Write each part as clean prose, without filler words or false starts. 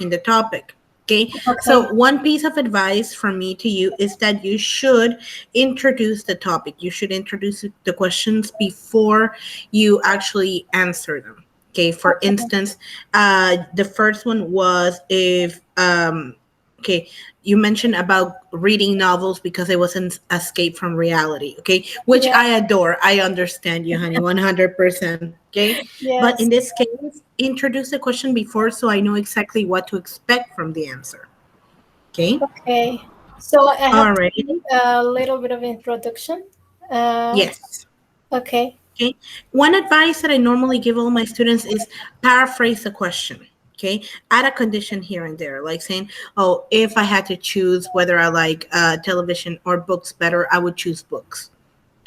introducing the topic. Okay, Okay. so one piece of advice from me to you is that you should introduce the topic. You should introduce the questions before you actually answer them. Okay, for Okay. instance, the first one was if okay, you mentioned about reading novels because it was an escape from reality, okay, which Yeah. I adore. I understand you, honey, 100%. Okay, but in Yes. this case, introduce the question before so I know exactly what to expect from the answer. Okay, Okay. So I have all to right. give a little bit of introduction. Uh, Yes. okay. Okay. One advice that I normally give all my students is paraphrase the question. Okay. Add a condition here and there, like saying, oh, if I had to choose whether I like television or books better, I would choose books.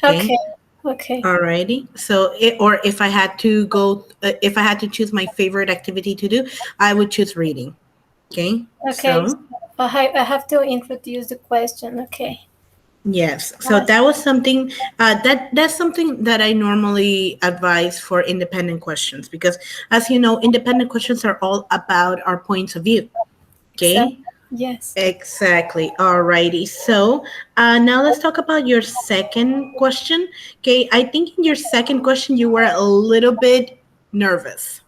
Okay. Okay. Okay. Alrighty. So, or if I had to go, if I had to choose my favorite activity to do, I would choose reading. Okay. Okay. So So, I have to introduce the question. Okay. yes. So Yes. that was something that's something that I normally advise for independent questions because, as you know, independent questions are all about our points of view. Okay. Exactly. Yes. Exactly. Alrighty. So now let's talk about your second question. Okay. I think in your second question you were a little bit nervous.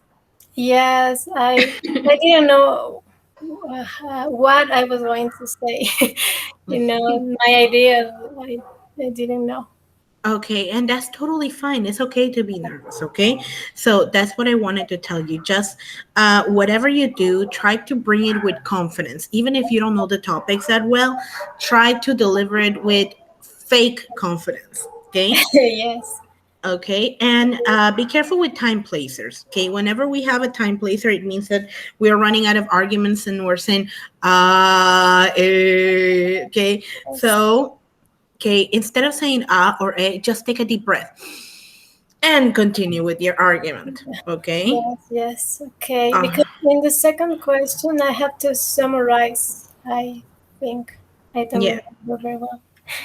Yes. I didn't know what I was going to say. My idea. I didn't know. Okay, and that's totally fine. It's okay to be nervous, okay? So that's what I wanted to tell you. Just whatever you do, try to bring it with confidence. Even if you don't know the topics that well, try to deliver it with fake confidence, okay? Yes. Okay, and be careful with time placers. Okay, whenever we have a time placer, it means that we're running out of arguments and we're saying, okay. Yes. So okay, instead of saying or just take a deep breath and continue with your argument. Okay. Yes, yes. Okay. Uh, Because in the second question, I have to summarize. I think I don't yeah, remember very well.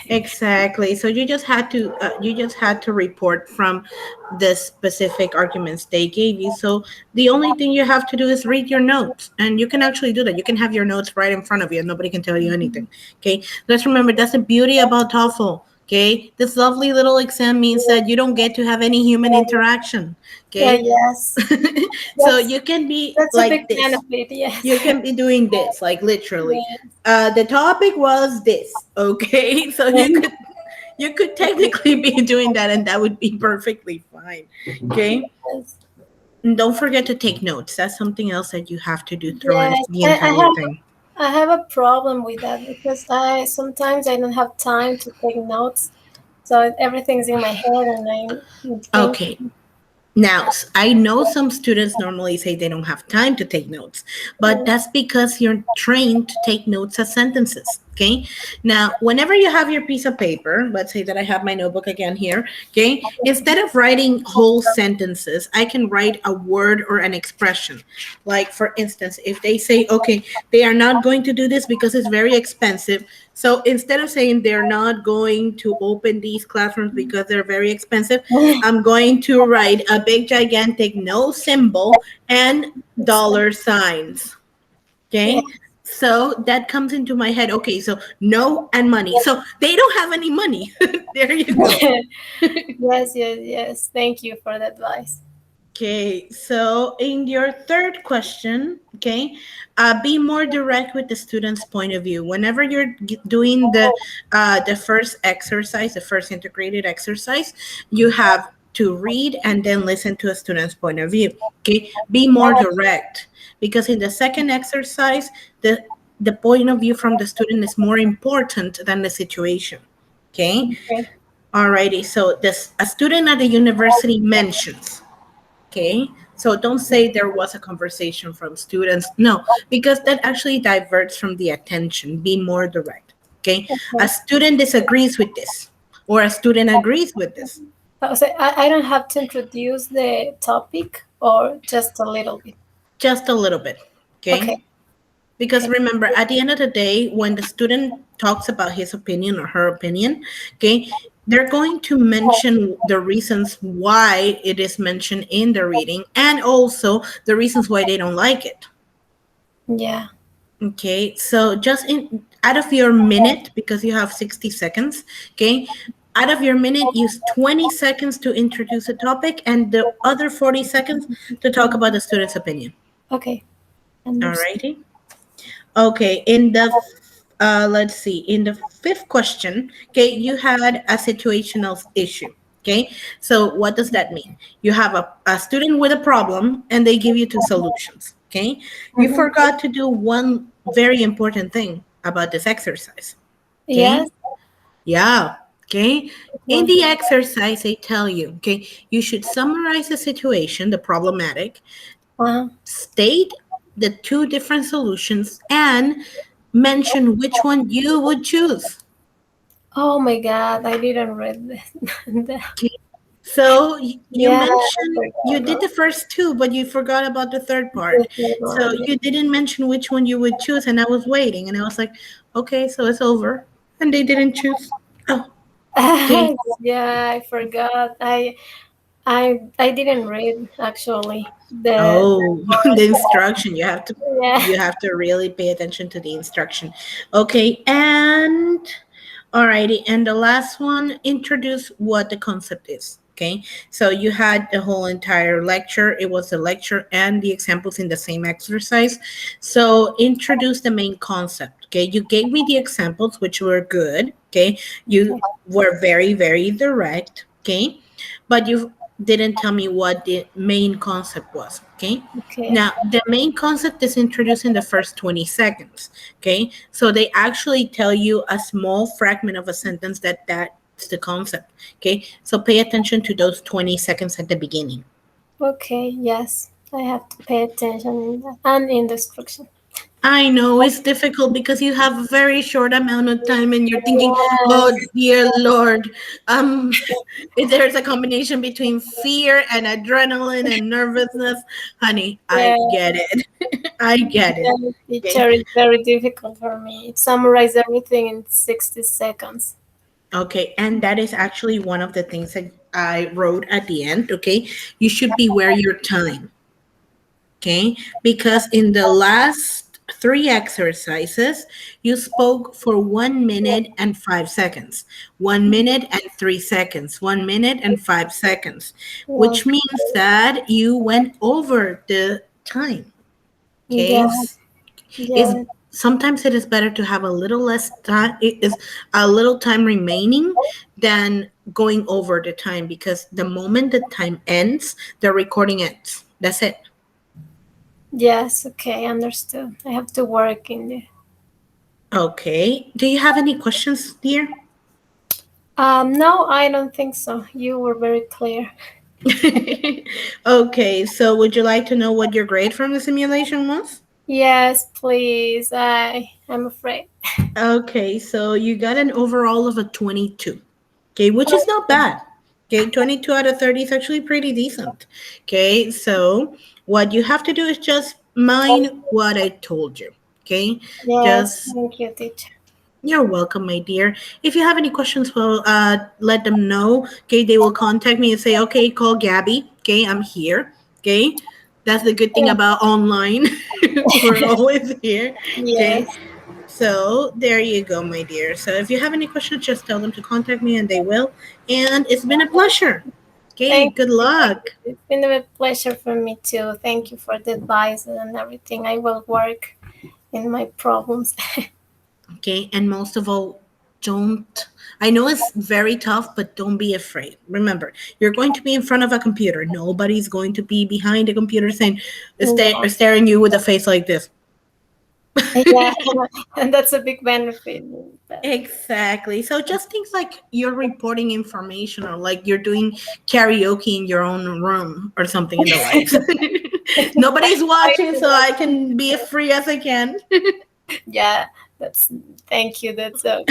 exactly. So you just had to report from the specific arguments they gave you. So the only thing you have to do is read your notes, and you can actually do that. You can have your notes right in front of you, and nobody can tell you anything. Okay. Let's remember that's the beauty about TOEFL. Okay, this lovely little exam means that you don't get to have any human interaction. Okay, Yes. so That's you can be that's a big like this. benefit. Yes. You can be doing this, like literally. Yes. The topic was this, okay? So you could technically be doing that, and that would be perfectly fine, okay? Yes. And don't forget to take notes. That's something else that you have to do throughout Yes. the I entire have thing. I have a problem with that because I sometimes I don't have time to take notes, so everything's in my head and I think. Okay. Now, I know some students normally say they don't have time to take notes, but that's because you're trained to take notes as sentences. Okay. Now, whenever you have your piece of paper, let's say that I have my notebook again here. Okay. Instead of writing whole sentences, I can write a word or an expression. Like, for instance, if they say, okay, they are not going to do this because it's very expensive. So instead of saying they're not going to open these classrooms because they're very expensive, I'm going to write a big gigantic no symbol and dollar signs. Yeah. Okay. So that comes into my head. Okay, so no and money. So they don't have any money. There you go. Yes, yes, yes. Thank you for the advice. Okay, so in your third question, okay, be more direct with the student's point of view. Whenever you're doing the first exercise, the first integrated exercise, you have to read and then listen to a student's point of view. Okay, be more direct because in the second exercise, the point of view from the student is more important than the situation. Okay, Okay. alrighty. So this a student at the university mentions. Okay, so don't say there was a conversation from students. No, because that actually diverts from the attention. Be more direct. Okay, a Okay. student disagrees with this, or a student agrees with this. So I don't have to introduce the topic or just a little bit. Just a little bit. Okay, Okay. because Okay. remember, at the end of the day, when the student talks about his opinion or her opinion, okay, they're going to mention the reasons why it is mentioned in the reading and also the reasons why they don't like it. Yeah. Okay, so just in out of your minute, because you have 60 seconds, okay, out of your minute, use 20 seconds to introduce a topic and the other 40 seconds to talk about the student's opinion. Okay. Understood. Alrighty. Okay, in the let's see, in the fifth question, okay, you had a situational issue. Okay, so what does that mean? You have a student with a problem and they give you two solutions. Okay, you Mhm. forgot to do one very important thing about this exercise. Okay, Yes. yeah, okay. In One. the exercise, they tell you, okay, you should summarize the situation, the problematic, Uh-huh. state the two different solutions, and mention which one you would choose. Oh my God, I didn't read this. Okay. So you Yeah, I mentioned you forgot. did No? the first two, but you forgot about the third The part. third So one. you didn't mention which one you would choose, and I was waiting, and I was like, okay, so it's over, and they didn't choose. Oh, okay. Yeah, I forgot. I didn't read actually the Oh, the instruction. yeah. You have to really pay attention to the instruction. Okay, and alrighty, and the last one, introduce what the concept is. Okay, so you had the whole entire lecture. It was the lecture and the examples in the same exercise. So introduce the main concept. Okay, you gave me the examples, which were good. Okay, you Okay. were very, very direct. Okay, but you didn't tell me what the main concept was. Okay, Okay. now the main concept is introduced in the first 20 seconds. Okay, so they actually tell you a small fragment of a sentence that's the concept. Okay, so pay attention to those 20 seconds at the beginning. Okay. Yes, I have to pay attention in that and in the instruction. I know it's difficult because you have a very short amount of time and you're thinking, Yes. oh dear Lord, um, if there's a combination between fear and adrenaline and nervousness, honey, I Yeah. get it. I get it. Yeah, Okay. teacher is very difficult for me. It summarizes everything in 60 seconds. Okay. And that is actually one of the things that I wrote at the end. Okay. You should beware your time. Okay, because in the last three exercises, you spoke for 1 minute and 5 seconds, 1 minute and 3 seconds, 1 minute and 5 seconds, Well, which means that you went over the time. Okay, yeah, is yeah, sometimes it is better to have a little less time, it is a little time remaining than going over the time because the moment the time ends, the recording ends. That's it. yes, okay, understood. I have to work in there. Okay. Do you have any questions, dear? No, I don't think so. You were very clear. Okay, so would you like to know what your grade from the simulation was? Yes, please. I'm afraid. Okay, so you got an overall of a 22. Okay, which is not bad. Okay, 22 out of 30 is actually pretty decent. Okay, so what you have to do is just mind what I told you. Okay, Yes, just thank you, teacher. you're welcome, my dear. If you have any questions, well, let them know. Okay, they will contact me and say, okay, call Gabby. Okay, I'm here. Okay, that's the good thing about online. We're always here. Okay, Yes, so there you go, my dear. So if you have any questions, just tell them to contact me and they will. And it's been a pleasure. Okay, thank good you. luck. It's been a pleasure for me too. Thank you for the advice and everything. I will work in my problems. Okay, and most of all, don't. I know it's very tough, but don't be afraid. Remember, you're going to be in front of a computer. Nobody's going to be behind a computer saying, Yeah, staring you with a face like this. yeah, and that's a big benefit. But Exactly. So just things like you're reporting information or like you're doing karaoke in your own room or something in the likes. Nobody's I watching, do so I that. can be as free as I can. Yeah, that's thank you. That's a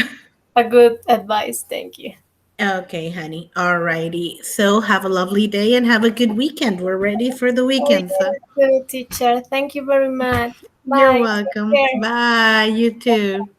good advice. Thank you. Okay, honey. Alrighty. So have a lovely day and have a good weekend. We're ready for the Oh, weekend. So yes, good teacher. Thank you very much. you're Bye. Take welcome. care. Bye. You too.